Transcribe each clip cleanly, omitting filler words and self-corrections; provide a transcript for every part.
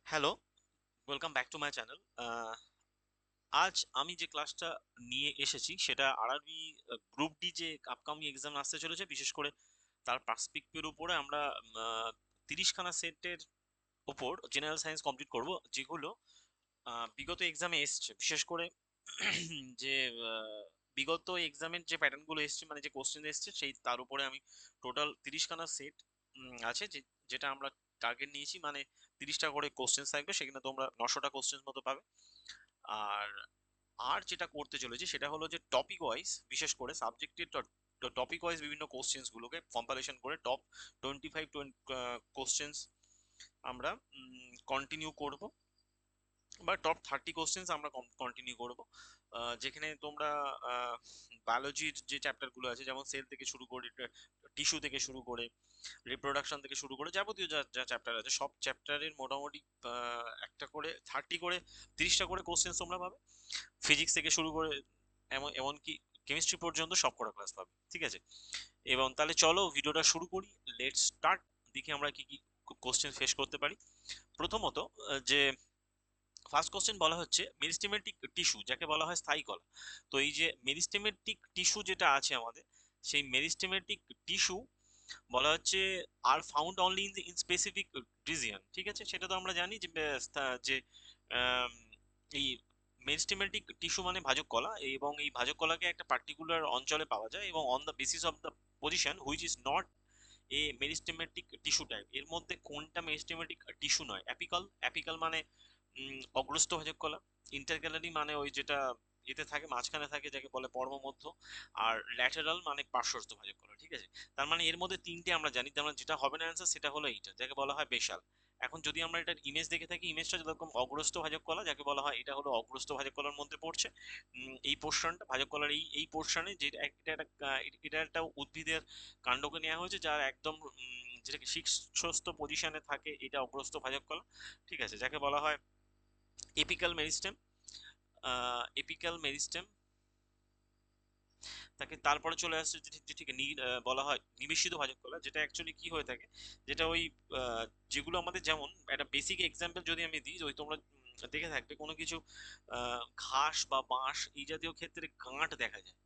Hello, welcome back to my channel. আজ আমি যে ক্লাসটা নিয়ে এসেছি সেটা আরআরবি গ্রুপ ডি যে আপকামিং এক্সাম আসতে চলেছে, বিশেষ করে তার পার্সপেক্টিভের উপরে আমরা 30 খানা সেটের ওপর জেনারেল সায়েন্স কমপ্লিট করব, যেগুলো বিগত এক্সামে এসছে। বিশেষ করে যে আহ, বিগত এক্সামের যে প্যাটার্নগুলো এসছে, মানে যে কোশ্চেন এসছে, সেই তার উপরে আমি টোটাল 30 খানা সেট আছে, যেটা আমরা টার্গেট নিয়েছি। মানে 30টা করে কোশ্চেন থাকবে, সেখানে তোমরা 900টা কোশ্চেন মতো পাবে। আর আর যেটা করতে চলেছি সেটা হলো যে টপিক ওয়াইজ, বিশেষ করে সাবজেক্টের টপিক ওয়াইজ বিভিন্ন কোশ্চেন্স গুলোকে কম্পাইলেশন করে টপ 25 কোশ্চেন্স আমরা কন্টিনিউ করব, বা টপ 30 কোশ্চেন্স আমরা কন্টিনিউ করব। যেখানে তোমরা বায়োলজির যে চ্যাপ্টার গুলো আছে, যেমন সেল থেকে শুরু করে, টিস্যু থেকে শুরু করে, রিপ্রোডাকশন থেকে শুরু করে, যাবতীয় যা যা চ্যাপ্টার আছে সব চ্যাপ্টারের মোটামুটি একটা করে 30 করে, 30টা করে কোশ্চেন তোমরা পাবে। ফিজিক্স থেকে শুরু করে এমনকি কেমিস্ট্রি পর্যন্ত সব কটা ক্লাস পাবে, ঠিক আছে? এবং তাহলে চলো ভিডিওটা শুরু করি। Let's start. দেখি আমরা কি কি কোশ্চেন ফেস করতে পারি। প্রথমত, যে ফার্স্ট কোশ্চেন বলা হচ্ছে মেরিস্টেমেটিক টিস্যু যাকে বলা হয় স্থায়ী কলা। তো এই যে মেরিস্টেমেটিক টিস্যু যেটা আছে আমাদের, সেই মেরিস্টেমেটিক টিস্যু বলা হচ্ছে are found only in specific region, ঠিক আছে? সেটা তো আমরা জানি যে যে আম, এই মেরিস্টেমেটিক টিস্যু মানে ভাজক কলা, এবং এই ভাজক কলাকে একটা পার্টিকুলার অঞ্চলে পাওয়া যায়, এবং on the basis of the position which is not a meristematic tissue type. এর মধ্যে কোনটা মেরিস্টেমেটিক টিস্যু নয়? অ্যাপিকাল। অ্যাপিকাল মানে অগ্রস্থ ভাজক কলা। ইন্টারক্যালারি মানে ওই যেটা এতে থাকে, মাঝখানে থাকে, যাকে বলে পর্বমধ্য। আর ল্যাটেরাল মানে পার্শ্বস্থ ভাজক কলা, ঠিক আছে? তার মানে এর মধ্যে তিনটে আমরা জানি, তার মানে যেটা হবে না অ্যান্সার সেটা হলো এইটা, যাকে বলা হয় বেশাল। এখন যদি আমরা এটার ইমেজ দেখে থাকি, ইমেজটা যেরকম অগ্রস্থ ভাজক কলা যাকে বলা হয়, এটা হলো অগ্রস্থ ভাজক কলার মধ্যে পড়ছে। এই পোর্শনটা ভাজক কলার এই পোর্শনে, যেটা এটা একটা এটা একটা উদ্ভিদের কাণ্ডকে নেওয়া হয়েছে, যার একদম যেটাকে শীর্ষস্থ পজিশনে থাকে, এটা অগ্রস্থ ভাজক কলা, ঠিক আছে? যাকে বলা হয় এপিক্যাল মেরিস্টেম। এপিক্যাল মেরিস্টেম তাকে তারপরে চলে আসছে যেটিকে বলা হয় নিবেশিত ভাজক কলা, যেটা অ্যাকচুয়ালি কি হয়ে থাকে, যেটা ওই আহ, যেগুলো আমাদের, যেমন একটা বেসিক এক্সাম্পল যদি আমি দিই, ওই তোমরা দেখে থাকবে কোনো কিছু ঘাস বা বাঁশ এই জাতীয় ক্ষেত্রে গাঁট দেখা যায়।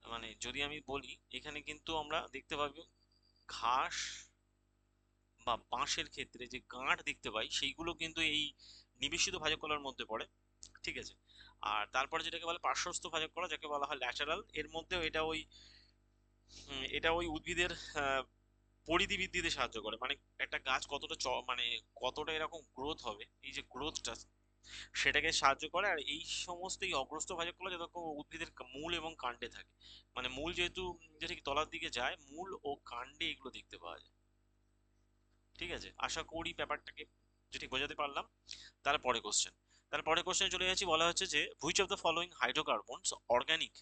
মানে যদি আমি বলি, এখানে কিন্তু আমরা দেখতে পাবো ঘাস বা বাঁশের ক্ষেত্রে যে গাঁট দেখতে পাই, সেইগুলো কিন্তু এই নিবেশিত ভাজক কলার মধ্যে পড়ে, ঠিক আছে? আর তারপরে যেটাকে বলে পার্শ্বস্থ ভাজক কলা যাকে বলা হয় ল্যাটেরাল, এর মধ্যেও এটা ওই উদ্ভিদের আহ, পরিধি বৃদ্ধিতে সাহায্য করে। মানে একটা গাছ কতটা মানে কতটা এরকম গ্রোথ হবে, এই যে গ্রোথটা, সেটাকে সাহায্য করে। আর এই সমস্ত এই অগ্রস্ত ভাজক কলা যত উদ্ভিদের মূল এবং কাণ্ডে থাকে, মানে মূল যেহেতু যেটা কি তলার দিকে যায়, মূল ও কাণ্ডে এগুলো দেখতে পাওয়া যায়, ঠিক আছে? আশা করি ব্যাপারটাকে যেটি বোঝাতে পারলাম। তারপরে কোশ্চেন, তারপরে কোশ্চেন চলে যাচ্ছি। বলা হচ্ছে যে which of the following hydrocarbons organic,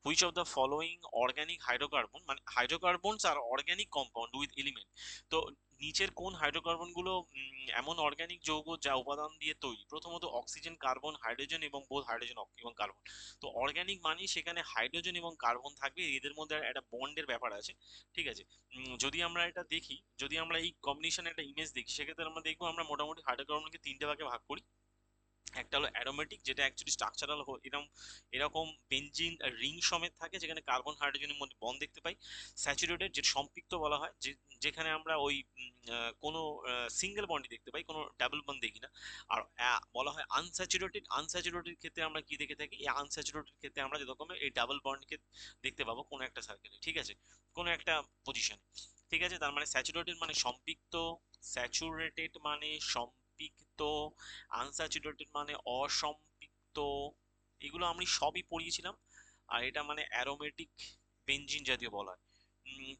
which of the following organic hydrocarbon, মানে হাইড্রোকার্বনস আর অর্গানিক কম্পাউন্ড উইথ এলিমেন্ট। তো নিচের কোন হাইড্রোকার্বন গুলো এমন অর্গানিক যৌগ যা উপাদান দিয়ে তৈরি? প্রথমত অক্সিজেন, কার্বন, হাইড্রোজেন এবং বোথ হাইড্রোজেন এবং কার্বন। তো অর্গানিক মানে সেখানে হাইড্রোজেন এবং কার্বন থাকবে, এদের মধ্যে একটা বন্ডের ব্যাপার আছে, ঠিক আছে? যদি আমরা এটা দেখি, যদি আমরা এই কম্বিনেশন একটা ইমেজ দেখি, সেক্ষেত্রে আমরা দেখবো আমরা মোটামুটি হাইড্রোকার্বনকে তিনটে ভাগে ভাগ করি। একটা হলো অ্যারোমেটিক, যেটা অ্যাকচুয়ালি স্ট্রাকচারাল এরকম এরকম বেনজিন রিং সমেত থাকে, যেখানে কার্বন হাইড্রোজেনের মধ্যে বন্ড দেখতে পাই। স্যাচুরেটেড, যেটা সম্পৃক্ত বলা হয়, যেখানে আমরা ওই কোনো সিঙ্গেল বন্ডই দেখতে পাই, কোনো ডাবল বন্ড দেখি না। আর বলা হয় আনস্যাচুরেটেড, আনস্যাচুরেটেড ক্ষেত্রে আমরা কি দেখে থাকি? এই আনস্যাচুরেটেড ক্ষেত্রে আমরা যেরকম এই ডাবল বন্ডকে দেখতে পাবো কোনো একটা সার্কেলে, ঠিক আছে? কোনো একটা পজিশন, ঠিক আছে? তার মানে স্যাচুরেটেড মানে সম্পৃক্ত, স্যাচুরেটেড মানে সম্পৃক্ত, আনস্যাচুরেটেড মানে অসম্পৃক্ত। এগুলো আমি সবই পড়িয়েছিলাম। আর এটা মানে অ্যারোমেটিক বেনজিন জাতীয় বলা হয়।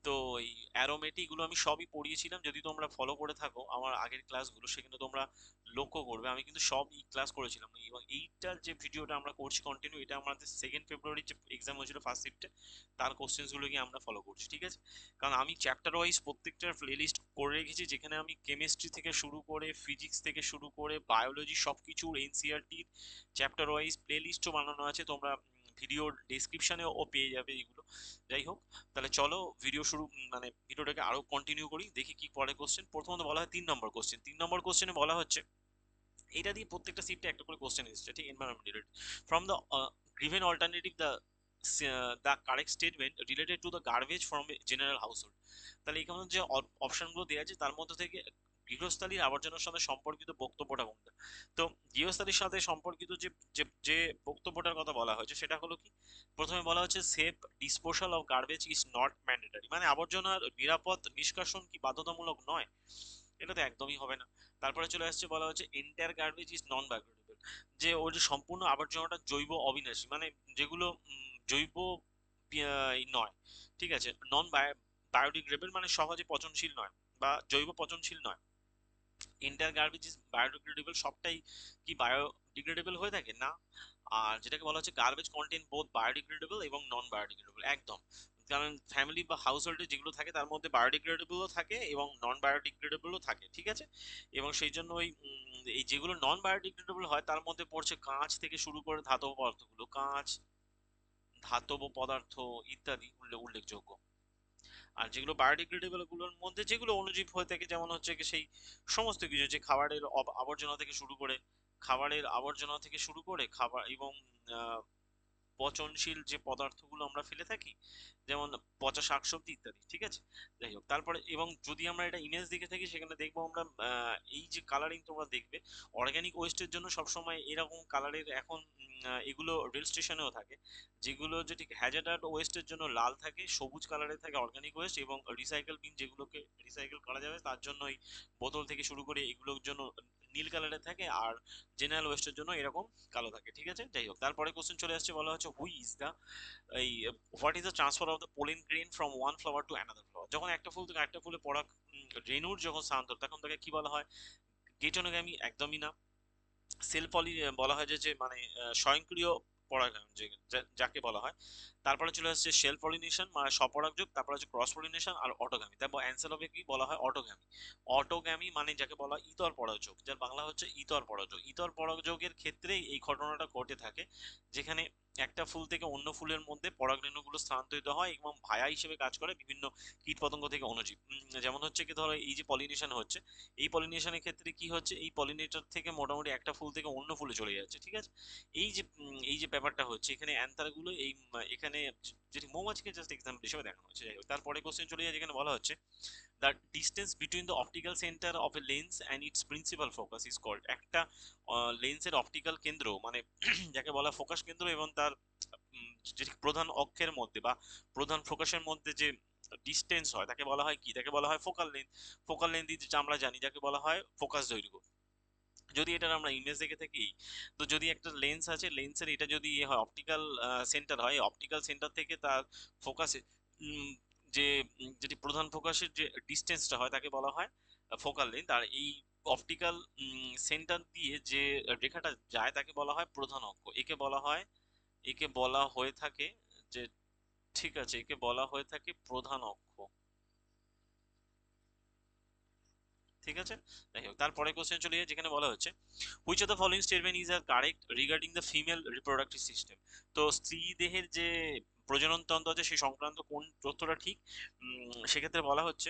তো এই অ্যারোমেটিক গুলো আমি সবই পড়িয়েছিলাম, যদি তোমরা ফলো করে থাকো আমার আগের ক্লাসগুলো, সেখানে তোমরা লক্ষ্য করবে আমি কিন্তু সব ক্লাস করেছিলাম। এবং এইটার যে ভিডিওটা আমরা করছি কন্টিনিউ, এটা আমাদের 2 ফেব্রুয়ারি যে এক্সাম হয়েছিল ফার্স্ট শিফটে, তার কোশ্চেন্স গুলোকে আমরা ফলো করছি, ঠিক আছে? কারণ আমি চ্যাপ্টার ওয়াইজ প্রত্যেকটার প্লেলিস্ট করে রেখেছি, যেখানে আমি কেমিস্ট্রি থেকে শুরু করে, ফিজিক্স থেকে শুরু করে, বায়োলজি সবকিছুর এনসিইআরটির চ্যাপ্টার ওয়াইজ প্লেলিস্টও বানানো আছে। তোমরা ভিডিও ডেসক্রিপশনেও পেয়ে যাবে এগুলো। যাই হোক, তাহলে চলো ভিডিও শুরু মানে ভিডিওটাকে আরো কন্টিনিউ করি, দেখি কি পরে কোশ্চেন। প্রথমত বলা হয় 3 নম্বর কোশ্চেন। 3 নম্বর কোশ্চেনে বলা হচ্ছে, এটা দিয়ে প্রত্যেকটা শিফটে একটা করে কোশ্চেন এসেছে, ঠিক, environment related. From the given alternative the correct statement related to the garbage from a general household। তাহলে এখানে যে অপশনগুলো দেওয়া আছে তার মধ্যে থেকে গৃহস্থালীর আবর্জনার সাথে সম্পর্কিত বক্তব্যটা কোনটা? তো গৃহস্থালীর সাথে সম্পর্কিত যে যে যে বক্তব্যটার কথা বলা হয়েছে সেটা হলো কি, প্রথমে বলা হচ্ছে safe disposal of garbage is not mandatory, মানে আবর্জনার নিরাপদ নিষ্কাশন কি বাধ্যতামূলক নয়? এটা তো একদমই হবে না। তারপরে চলে আসছে, বলা হচ্ছে entire garbage is non biodegradable, যে ওই যে সম্পূর্ণ আবর্জনাটা জৈব অবিনাশী, মানে যেগুলো জৈব নয়, ঠিক আছে, নন বায়োডিগ্রেডেবল মানে সহজে পচনশীল নয় বা জৈব পচনশীল নয়। এন্টায়ার গার্বেজ ইজ বায়োডিগ্রেডেবল, সবটাই কি বায়োডিগ্রেডেবল হয়ে থাকে না। আর যেটাকে বলা হচ্ছে গার্বেজ কন্টেন বোথ বায়োডিগ্রেডেবল এবং নন বায়োডিগ্রেডেবল, একদম। কারণ ফ্যামিলি বা হাউস হোল্ডে যেগুলো থাকে তার মধ্যে বায়োডিগ্রেডেবলও থাকে এবং নন বায়োডিগ্রেডেবলও থাকে, ঠিক আছে। এবং সেই জন্য ওই এই যেগুলো নন বায়োডিগ্রেডেবল হয় তার মধ্যে পড়ছে কাঁচ থেকে শুরু করে ধাতব পদার্থগুলো, কাঁচ, ধাতব পদার্থ ইত্যাদি উল্লেখযোগ্য। আর যেগুলো বায়োডিগ্রেডেবল গুলোর মধ্যে যেগুলো অণুজীব হয়ে থাকে, যেমন হচ্ছে কি সেই সমস্ত কিছু, যে খাবারের আবর্জনা থেকে শুরু করে, খাবার এবং পচনশীল যে পদার্থগুলো আমরা ফেলে থাকি, যেমন পচা শাকসবজি ইত্যাদি, ঠিক আছে। যাই হোক, তারপরে এবং যদি আমরা এটা ইমেজ দেখে থাকি সেখানে দেখবো আমরা এই যে কালারিং তোমরা দেখবে, অর্গানিক ওয়েস্টের জন্য সবসময় এরকম কালারের এখন এগুলো রেল স্টেশনেও থাকে, যেগুলো যে ঠিক হ্যাজার্ড ওয়েস্টের জন্য লাল থাকে, সবুজ কালারে থাকে অর্গানিক ওয়েস্ট, এবং রিসাইকেল বিন যেগুলোকে রিসাইকেল করা যাবে তার জন্য এই বোতল থেকে শুরু করে এগুলোর জন্য নীল কালারে থাকে, আর জেনারেল ওয়েস্টের জন্য এরকম কালো থাকে, ঠিক আছে। যাই হোক, তারপরে কোশ্চেন চলে আসছে, বলা হচ্ছে হুই ইজ দ্য এই what is the transfer of the pollen grain from one flower to another flower. যখন একটা ফুল থেকে একটা ফুলে পরাগ রেণুর যখন স্থানান্তর, তখন তাকে কি বলা হয়? গেটনোগামি, একদমই না। সেল পলি বলা হয় যে যে মানে স্বয়ংক্রিয় পরাগায়ন, যাকে বলা হয়। তারপরে চলে আসছে সেল পলিনেশন মানে স্বপরাগযোগ, তারপরে হচ্ছে ক্রস পলিনেশন আর অটোগামী। তারপর অ্যান্সার হবে কি, বলা হয় অটোগামী। অটোগামী মানে যাকে বলা হয় ইতর পরাগযোগ, যার বাংলা হচ্ছে ইতর পরাগযোগ। ইতর পরাগযোগের ক্ষেত্রেই এই ঘটনাটা ঘটে থাকে, যেখানে একটা ফুল থেকে অন্য ফুলের মধ্যে পরাগরেণুগুলো স্থানান্তরিত হয় এবং ভায়া হিসেবে কাজ করে বিভিন্ন কীটপতঙ্গ থেকে অণুজীব। যেমন হচ্ছে কি, ধরো এই যে পলিনেশন হচ্ছে, এই পলিনেশনের ক্ষেত্রে কি হচ্ছে, এই পলিনেটর থেকে মোটামুটি একটা ফুল থেকে অন্য ফুলে চলে যাচ্ছে, ঠিক আছে। এই যে ব্যাপারটা হচ্ছে এখানে অ্যান্থার গুলো এই এখানে যেটি মৌমাছিকে জাস্ট এক্সাম্পল হিসেবে দেখানো হচ্ছে। যাই হোক, তারপরে কোশ্চেন চলে যায়, যেখানে বলা হচ্ছে the distance between the optical centre of a lens and its principal focus is called. একটা লেন্সের অপটিক্যাল কেন্দ্র মানে যাকে বলা ফোকাস কেন্দ্র এবং তার যেটি প্রধান অক্ষের মধ্যে বা প্রধান ফোকাসের মধ্যে যে ডিস্টেন্স হয় তাকে বলা হয় কি? তাকে বলা হয় ফোকাল লেন্থ। ফোকাল লেন্থ যেটা আমরা জানি যাকে বলা হয় ফোকাস দৈর্ঘ্য। যদি এটার আমরা ইমেজ দেখে থাকি, তো যদি একটা লেন্স আছে, লেন্সের এটা যদি ইয়ে হয় অপটিক্যাল সেন্টার হয়, অপটিক্যাল সেন্টার থেকে তার ফোকাসে যে যেটি প্রধান ফোকাসের যে ডিস্টেন্সটা হয় তাকে বলা হয় ফোকাল লেন্থ। আর এই অপটিক্যাল সেন্টার দিয়ে যে রেখাটা যায় তাকে বলা হয় প্রধান অক্ষ। একে বলা হয়ে থাকে যে, ঠিক আছে, একে বলা হয়ে থাকে প্রধান অক্ষ, ঠিক আছে। যাই হোক, তারপরে কোশ্চেন চলে যায়, যেখানে বলা হচ্ছে which of the following statement is are correct regarding the female reproductive system. তো স্ত্রী দেহের যে প্রজনন তন্ত্র আছে সেই সংক্রান্ত কোন তথ্যটা ঠিক? সেক্ষেত্রে বলা হচ্ছে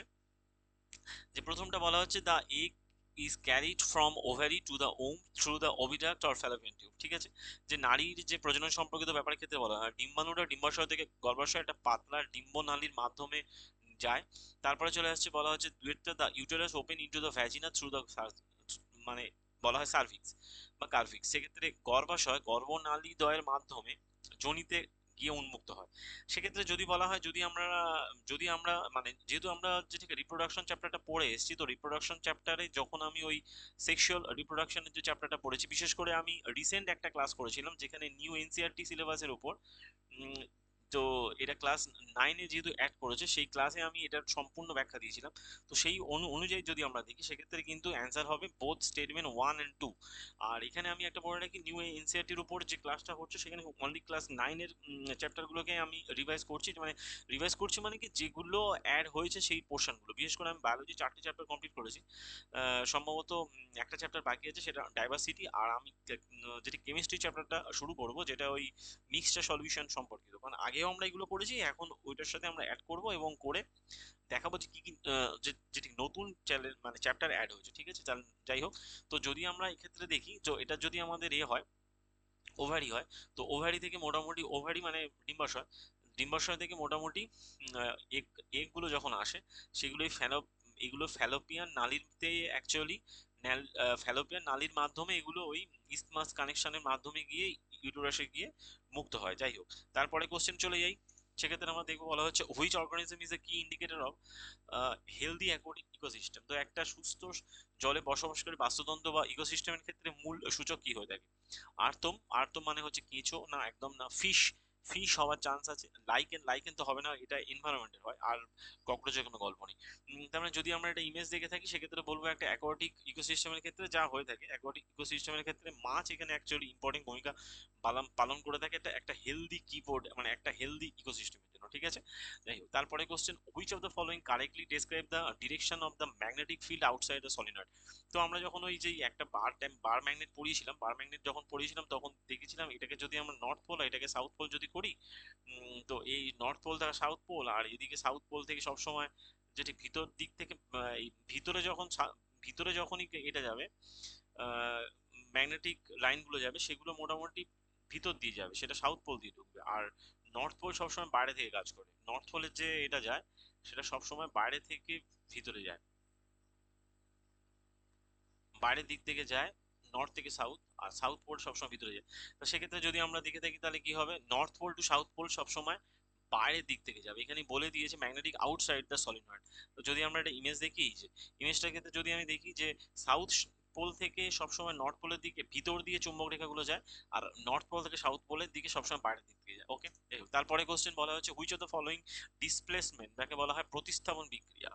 যে প্রথমটা বলা হচ্ছে the egg is carried from ovary to the womb through the oviduct or fallopian tube, ঠিক আছে। যে নারীর যে প্রজনন সম্পর্কিত ব্যাপারের ক্ষেত্রে বলা হয় ডিম্বাণুটা ডিম্বাশয় থেকে গর্ভাশয় একটা পাতলা ডিম্বনালীর মাধ্যমে যায়। তারপরে চলে আসছে, বলা হচ্ছে দুয়েরটা the uterus open into the vagina through the মানে বলা হয় সার্ভিক্স বা কার্ভিক্স। সেক্ষেত্রে গর্ভাশয় গর্ভনালীদ্বয়ের মাধ্যমে যোনিতে গিয়ে উন্মুক্ত হয়। সেক্ষেত্রে যদি বলা হয়, যদি আমরা মানে যেহেতু আমরা যেটাকে রিপ্রোডাকশন চ্যাপ্টারটা পড়ে এসেছি, তো রিপ্রোডাকশন চ্যাপ্টারে যখন আমি ওই সেক্সুয়াল রিপ্রোডাকশনের যে চ্যাপ্টারটা পড়েছি, বিশেষ করে আমি রিসেন্ট একটা ক্লাস করেছিলাম যেখানে নিউ এনসিইআরটি সিলেবাসের উপর তো এটা ক্লাস 9-এ যেহেতু অ্যাড করেছে, সেই ক্লাসে আমি এটার সম্পূর্ণ ব্যাখ্যা দিয়েছিলাম। তো সেই অনুযায়ী যদি আমরা দেখি, সেক্ষেত্রে কিন্তু অ্যান্সার হবে বোথ স্টেটমেন্ট 1 and 2। আর এখানে আমি একটা বলে রাখি, নিউ এনসিইআরটির উপর যে ক্লাসটা হচ্ছে, সেখানে অনলি ক্লাস 9-এর চ্যাপ্টারগুলোকে আমি রিভাইজ করছি। মানে রিভাইজ করছি মানে কি, যেগুলো অ্যাড হয়েছে সেই পোর্শনগুলো। বিশেষ করে আমি বায়োলজি 4টে চ্যাপ্টার কমপ্লিট করেছি, সম্ভবত একটা চ্যাপ্টার বাকি আছে, সেটা ডাইভার্সিটি। আর আমি যেটি কেমিস্ট্রি চ্যাপ্টারটা শুরু করব, যেটা ওই মিক্সচার সলিউশন সম্পর্কিত। কারণ আগেও আমরা এগুলো করেছি, এখন ওইটার সাথে আমরা অ্যাড করব এবং করে দেখাবো যে কি কি যেটি নতুন মানে চ্যাপ্টার অ্যাড হয়েছে। ঠিক আছে, যাই হোক। তো যদি আমরা এক্ষেত্রে দেখি, তো এটা যদি আমাদের হয়, ওভারি হয়, তো ওভারি থেকে মোটামুটি, ওভারি মানে ডিম্বাশয়, ডিম্বাশয় থেকে মোটামুটি এগ এগগুলো যখন আসে, সেগুলোই এগুলো ফ্যালোপিয়ান নালীতে অ্যাকচুয়ালি, ফ্যালোপিয়ান নালীর মাধ্যমে এগুলো ওই ইসমাস কানেকশনের মাধ্যমে গিয়ে ইউটেরাসে গিয়ে মুক্ত হয়। যাই হোক, তারপরে কোশ্চেন চলে যাই। সেক্ষেত্রে আমরা দেখবো, বলা হচ্ছে হুইচ অর্গানিজম ইজ এ কি indicator of healthy aquatic ecosystem. তো একটা সুস্থ জলে বসবাসকারী বাস্তুতন্ত্র বা ইকোসিস্টেমের ক্ষেত্রে মূল সূচক কি হয়ে থাকে? আর্তম। আর্তম মানে হচ্ছে কেঁচো, না একদম না। ফিশ, ফিশ হওয়ার চান্স আছে। লাইকেন, লাইকেন তো হবে না, এটা এনভায়রনমেন্টের হয়। আর ককরোচের কোনো গল্প নেই। তার মানে যদি আমরা একটা ইমেজ দেখে থাকি, সেক্ষেত্রে বলবো একটা অ্যাকোয়াটিক ইকোসিস্টেমের ক্ষেত্রে যা হয়ে থাকে, অ্যাকোয়াটিক ইকোসিস্টেমের ক্ষেত্রে মাছ এখানে অ্যাকচুয়ালি ইম্পর্টেন্ট ভূমিকা পালন পালন করে থাকে, একটা হেলদি কিবোর্ড, মানে একটা হেলদি ইকোসিস্টেমের জন্য। ঠিক আছে, যাই হোক। তারপরে question, which of the following correctly describe the direction of the magnetic field outside the solenoid. তো আমরা যখন ওই যে একটা বার ম্যাগনেট পড়িয়েছিলাম, বার ম্যাগনেট যখন পড়িয়েছিলাম, তখন দেখেছিলাম এটাকে যদি আমরা নর্থ পোল আর এটাকে সাউথ পোল যদি করি, তো এই নর্থ পোল থেকে সাউথ পোল, আর এদিকে সাউথ পোল থেকে সবসময় যেটি ভিতর দিক থেকে এই ভিতরে যখন ভিতরে যখনই এটা যাবে, ম্যাগনেটিক লাইনগুলো যাবে, সেগুলো মোটামুটি ভিতর দিয়ে যাবে, সেটা সাউথ পোল দিয়ে ঢুকবে। আর নর্থ পোল সবসময় বাইরে থেকে কাজ করে। নর্থ পোলের যে এটা যায়, সেটা সবসময় বাইরে থেকে ভিতরে যায়, বাইরের দিক থেকে যায়, নর্থ থেকে সাউথ। আর সাউথ পোল সবসময় ভিতরে যায়। তো সেক্ষেত্রে যদি আমরা দেখে থাকি, তাহলে কি হবে, north pole to south pole সবসময় বাইরের দিক থেকে যাবে। এখানে বলে দিয়েছে ম্যাগনেটিক আউটসাইড দ্য সলিনয়েড। তো যদি আমরা একটা ইমেজ দেখি, এই যে ইমেজটার ক্ষেত্রে যদি আমি দেখি যে সাউথ পোল থেকে সবসময় নর্থ পোলের দিকে ভিতর দিয়ে চুম্বক রেখাগুলো যায়, আর নর্থ পোল থেকে সাউথ পোলের দিকে সবসময় বাইরের দিক থেকে যায়। ওকে, তারপরে কোশ্চেন বলা হচ্ছে, which of the following displacement, যাকে বলা হয় প্রতিস্থাপন বিক্রিয়া,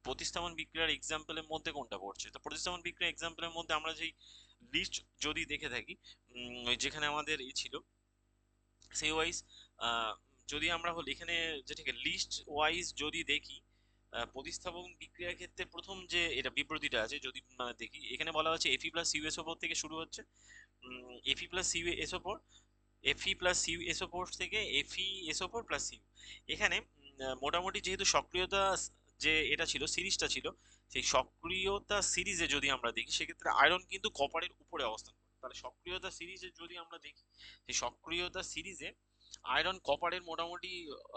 প্রতিস্থাপন বিক্রিয়ার এক্সাম্পলের মধ্যে কোনটা পড়ছে? তো প্রতিস্থাপন বিক্রিয়া এক্সাম্পলের মধ্যে আমরা যেই লিস্ট যদি দেখে থাকি, ওই যেখানে আমাদের ছিল সেই ওয়াইজ, যদি আমরা এখানে যেটাকে লিস্ট ওয়াইজ যদি দেখি, প্রতিস্থাপন বিক্রিয়ার ক্ষেত্রে প্রথম যে এটা বিবৃতিটা আছে, যদি মানে দেখি, এখানে বলা হচ্ছে এফি প্লাস সিউএসও4 থেকে শুরু হচ্ছে। এফি প্লাস সিউএসও4, এফি প্লাস সিউএসও4 থেকে এফিএসও4 প্লাস সিউ। এখানে মোটামুটি যেহেতু সক্রিয়তা যে এটা ছিল, সিরিজটা ছিল, সেই সক্রিয়তা সিরিজে যদি আমরা দেখি, সেক্ষেত্রে আয়রন কিন্তু কপারের উপরে অবস্থান করে। তাহলে সক্রিয়তা সিরিজে যদি আমরা দেখি, সেই সক্রিয়তা সিরিজে আয়রন কপারের মোটামুটি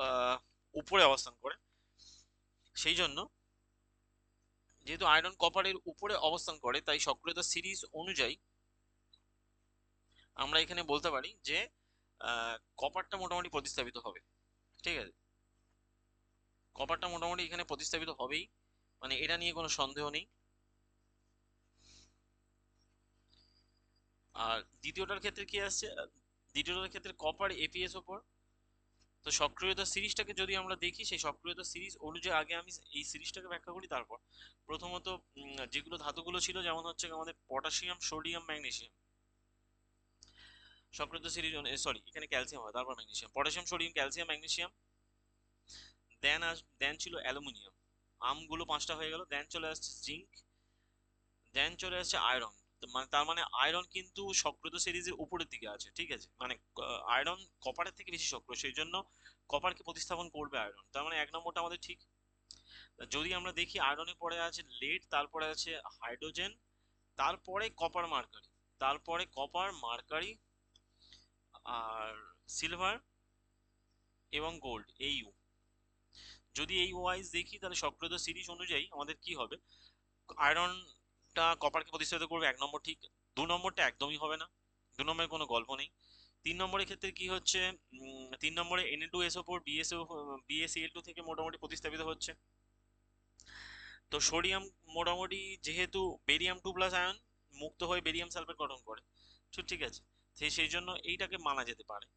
আহ, উপরে অবস্থান করে। সেই জন্য, যেহেতু আয়রন কপারের উপরে অবস্থান করে, তাই সক্রিয়তা সিরিজ অনুযায়ী আমরা এখানে বলতে পারি যে কপারটা মোটামুটি প্রতিস্থাপিত হবে। ঠিক আছে, কপারটা মোটামুটি এখানে প্রতিস্থাপিত হবেই, মানে এটা নিয়ে কোনো সন্দেহ নেই। আর দ্বিতীয়টার ক্ষেত্রে কি আসছে, দ্বিতীয়টার ক্ষেত্রে কপার এপিএস ওপর। তো সক্রিয়তা সিরিজটাকে যদি আমরা দেখি, সেই সক্রিয়তা সিরিজ অনুযায়ী আগে আমি এই সিরিজটাকে ব্যাখ্যা করি। তারপর প্রথমত যেগুলো ধাতুগুলো ছিল, যেমন হচ্ছে আমাদের পটাশিয়াম, সোডিয়াম, ম্যাগনেসিয়াম, সক্রিয়তা সিরিজ, সরি এখানে ক্যালসিয়াম হয়, তারপর magnesium, potassium, sodium, calcium, magnesium. Then ছিল অ্যালুমিনিয়াম। আমগুলো 5টা হয়ে গেল। দেন চলে আসছে জিঙ্ক। দেন চলে আসছে আয়রন। তার মানে আয়রন কিন্তু সক্রিয় সিরিজের উপরের দিকে আছে। ঠিক আছে, মানে আয়রন কপারের থেকে বেশি সক্রিয়, সেই জন্য কপারকে প্রতিস্থাপন করবে আয়রন। তার মানে 1 নম্বরটা আমাদের ঠিক। যদি আমরা দেখি, আয়রনের পরে আছে লেড, তারপরে আছে হাইড্রোজেন, তারপরে কপার মার্কারি, তারপরে কপার মার্কারি আর সিলভার এবং গোল্ড, এই যদি এই ওয়াইজ দেখি, তাহলে সক্রিয় সিরিজ অনুযায়ী আমাদের কি হবে, আয়রনটা কপারকে প্রতিস্থাপিত করবে, 1 নম্বর ঠিক। 2 নম্বরটা একদমই হবে না, 2 নম্বরের কোনো গল্প নেই। 3 নম্বরের ক্ষেত্রে কি হচ্ছে, 3 নম্বরে Na2SO4 BaCl2 থেকে মোটামুটি প্রতিস্থাপিত হচ্ছে। তো সোডিয়াম মোটামুটি, যেহেতু বেরিয়াম 2+ আয়ন মুক্ত হয়ে বেরিয়াম সালফেট গঠন করে, তো ঠিক আছে, সেই জন্য এইটাকে মানা যেতে পারে।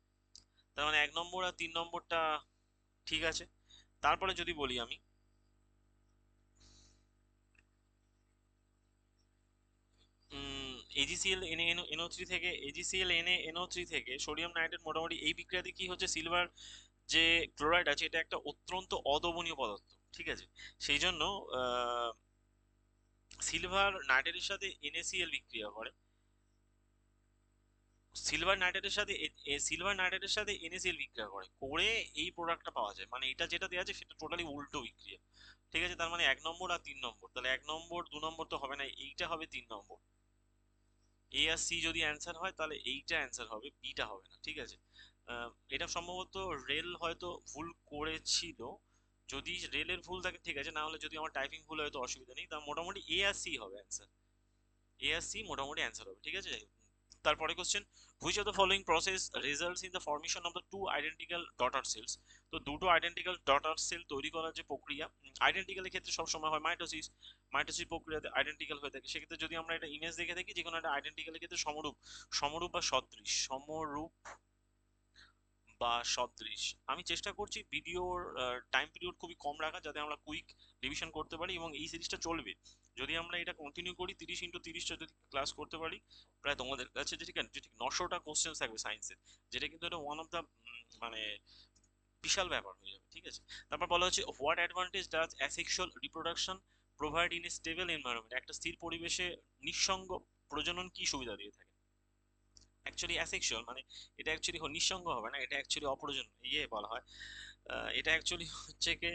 তার মানে 1 নম্বর আর 3 নম্বরটা ঠিক আছে। তারপরে যদি বলি আমি এজিসিএল এনও থ্রি থেকে এজিসিএল এনও থ্রি থেকে সোডিয়াম নাইট্রেট, মোটামুটি এই বিক্রিয়াতে কি হচ্ছে, সিলভার যে ক্লোরাইড আছে এটা একটা অত্যন্ত অদ্রবণীয় পদার্থ, ঠিক আছে। সেই জন্য সিলভার নাইট্রেটের সাথে এনএসিএল বিক্রিয়া করে, সিলভার নাইট্রেটের সাথে সিলভার নাইট্রেটের সাথে এনএসিএল বিক্রিয়া করে করে এই প্রোডাক্টটা পাওয়া যায়। মানে এটা যেটা দেওয়া আছে সেটা টোটালি উল্টো বিক্রিয়া, ঠিক আছে। তার মানে 1 নম্বর আর 3 নম্বর, তাহলে 1 নম্বর 2 নম্বর তো হবে না, এইটা হবে 3 নম্বর। এ আর সি যদি অ্যান্সার হয় তাহলে এইটা অ্যান্সার হবে, বিটা হবে না, ঠিক আছে। এটা সম্ভবত রেল হয়তো ভুল করেছিল, যদি রেলের ভুল থাকে ঠিক আছে, না হলে যদি আমার টাইপিং ভুল হয় তো অসুবিধা নেই। তা মোটামুটি এ আর সি হবে অ্যান্সার, এ আর সি মোটামুটি অ্যান্সার হবে, ঠিক আছে। যাই হোক, তারপরে question, which of the following process results in the formation of the two identical daughter cells. তো দুটো আইডেন্টিক্যাল ডটার সেল তৈরি করার যে প্রক্রিয়া, আইডেন্টিক্যালের ক্ষেত্রে সবসময় হয় মাইটোসিস, মাইটোসিস প্রক্রিয়াতে আইডেন্টিক্যাল হয়ে থাকে। সেক্ষেত্রে যদি আমরা এটা ইমেজ দেখে থাকি, যে কোনো একটা আইডেন্টিক্যালের ক্ষেত্রে সমরূপ, সমরূপ বা সদৃশ, সমরূপ বা সদৃশ। আমি চেষ্টা করছি ভিডিওর টাইম পিরিয়ড খুবই কম রাখা, যাতে আমরা কুইক রিভিশন করতে পারি, এবং এই সিরিজটা চলবে। যদি আমরা এটা কন্টিনিউ করি 30x30টা যদি ক্লাস করতে পারি, প্রায় তোমাদের কাছে যে ঠিক আছে, যে ঠিক 900টা কোশ্চেন থাকবে সায়েন্সের, যেটা কিন্তু এটা ওয়ান অফ দ্য মানে বিশাল ব্যাপার হয়ে যাবে, ঠিক আছে। তারপর বলা হচ্ছে, what advantage does asexual reproduction provide in a stable environment. একটা স্থির পরিবেশে নিঃসঙ্গ প্রজনন কি সুবিধা দিয়ে থাকে। অ্যাকচুয়ালি অ্যাসেক্সুয়াল মানে এটা অ্যাকচুয়ালি নিঃসঙ্গ হবে না, এটা অ্যাকচুয়ালি অপ্রয়োজন ইয়ে বলা হয়। এটা অ্যাকচুয়ালি হচ্ছে কি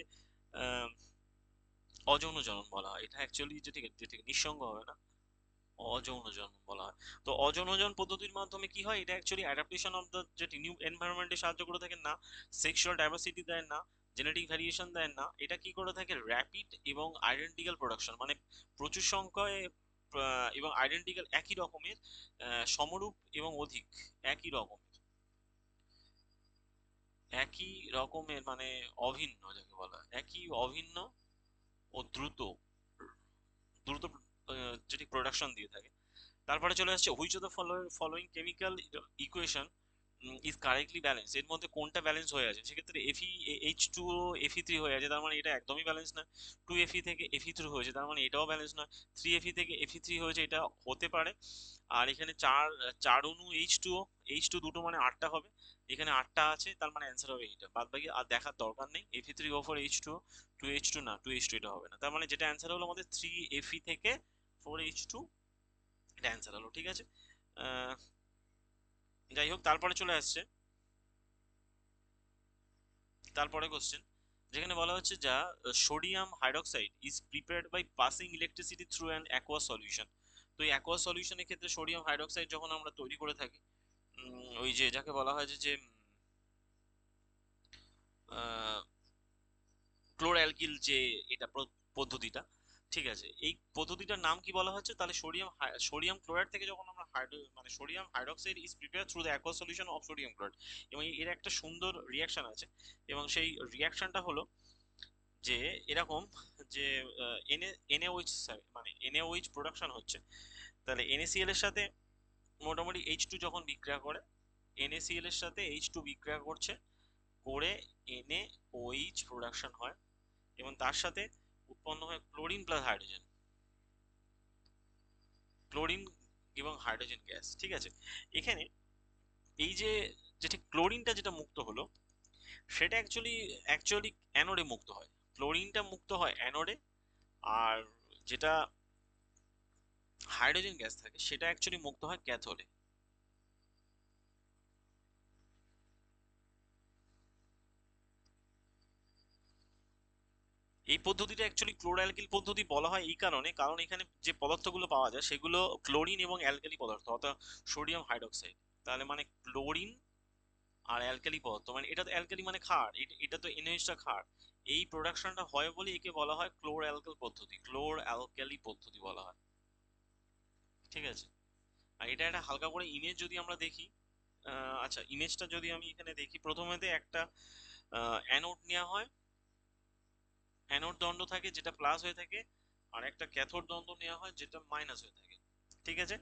অযৌন জনন বলা হয়। এটা অ্যাকচুয়ালি যে ঠিক নিঃসঙ্গ হবে না, অযৌন জনন বলা হয়। তো অযৌন জনন পদ্ধতির মাধ্যমে কি হয়, এটা অ্যাকচুয়ালি অ্যাডাপ্টেশন অফ দ্য যে নিউ এনভায়রনমেন্টে সাহায্য করে থাকে না, সেক্সুয়াল ডাইভার্সিটি দেয় না, জেনেটিক ভ্যারিয়েশন দেয় না, এটা কি করে থাকে, র্যাপিড এবং আইডেন্টিক্যাল প্রোডাকশন, মানে প্রচুর সংখ্যায় এবং আইডেন্টিক্যাল একই রকমের, সমরূপ এবং অধিক একই রকমের, একই রকমের মানে অভিন্ন যাকে বলা হয়, একই অভিন্ন ও দ্রুত দ্রুত যেটি প্রোডাকশন দিয়ে থাকে। তারপরে চলে আসছে, which of the following chemical equation is correctly balance. এর মধ্যে কোনটা ব্যালেন্স হয়ে আছে, সেক্ষেত্রে এফি এইচ টু ও এফি থ্রি হয়ে আছে, তার মানে এটা একদমই ব্যালেন্স নয়। টু এফি থেকে এফি থ্রি হয়েছে, তার মানে এটাও ব্যালেন্স নয়। থ্রি এফি থেকে এফি থ্রি হয়েছে, এটা হতে পারে। আর এখানে চার চার অণু এইচ টু দুটো মানে 8টা হবে, এখানে 8টা আছে, তার মানে অ্যান্সার হবে এইটা। বাদ বাকি আর দেখার দরকার নেই। এফি three O four H two, two H two না, টু এইচ টু এটা হবে না, তার মানে যেটা অ্যান্সার হলো আমাদের থ্রি এফি থেকে ফোর এইচ টু, এটা অ্যান্সার হলো, ঠিক আছে। আহ, যাই হোক, তারপরে চলে আসছে তারপরে কোশ্চেন, যেখানে বলা হচ্ছে যা sodium hydroxide is prepared by passing electricity through an aqua solution. তো এই অ্যাকোয়া সলিউশনের ক্ষেত্রে সোডিয়াম হাইড্রোক্সাইড যখন আমরা তৈরি করে থাকি, ওই যে যাকে বলা হয় যে ক্লোরঅ্যালকিল যে এটা পদ্ধতিটা, ঠিক আছে, এই পদ্ধতিটার নাম কি বলা হচ্ছে, তাহলে সোডিয়াম ক্লোরাইড থেকে যখন আমরা মানে sodium hydroxide is prepare through the aqua solution of sodium chloride, এবং এর একটা সুন্দর রিয়াকশন আছে, এবং সেই রিয়াকশনটা হলো যে এরকম, যে এনএওএইচ মানে এনএওএইচ প্রোডাকশন হচ্ছে, তাহলে এনএসিএল এর সাথে মোটামুটি এইচ টু যখন বিক্রিয়া করে, এনএসিএল এর সাথে এইচ টু বিক্রিয়া করছে, করে এনএওএইচ প্রোডাকশন হয়, এবং তার সাথে উৎপন্ন হয় ক্লোরিন প্লাস হাইড্রোজেন, ক্লোরিন এবং হাইড্রোজেন গ্যাস, ঠিক আছে। এখানে এই যে যেটা ক্লোরিনটা যেটা মুক্ত হলো, সেটা অ্যাকচুয়ালি অ্যানোডে মুক্ত হয়, ক্লোরিনটা মুক্ত হয় অ্যানোডে, আর যেটা হাইড্রোজেন গ্যাস থাকে সেটা অ্যাকচুয়ালি মুক্ত হয় ক্যাথোডে। এই পদ্ধতিটা অ্যাকচুয়ালি ক্লোরোঅ্যালকিল পদ্ধতি বলা হয় এই কারণে, কারণ এখানে যে পদার্থগুলো পাওয়া যায় সেগুলো ক্লোরিন এবং অ্যালকালি পদার্থ, অর্থাৎ সোডিয়াম হাইড্রোক্সাইড, তাহলে মানে ক্লোরিন আর অ্যালকালি পদার্থ, মানে এটা তো অ্যালকালি মানে ক্ষার, এটা তো এনএইচটা ক্ষার, এই প্রোডাকশনটা হয় বলে একে বলা হয় ক্লোর অ্যালকাল পদ্ধতি, ক্লোর অ্যালকালি পদ্ধতি বলা হয়, ঠিক আছে। আর এটা একটা হালকা করে ইমেজ যদি আমরা দেখি, আচ্ছা ইমেজটা যদি আমি এখানে দেখি, প্রথমেতে একটা অ্যানোড নেওয়া হয়, অ্যানোড দণ্ড থাকে যেটা প্লাস হয়ে থাকে, আর একটা ক্যাথোড দণ্ড নেওয়া হয় যেটা মাইনাস হয়ে থাকে, ঠিক আছে।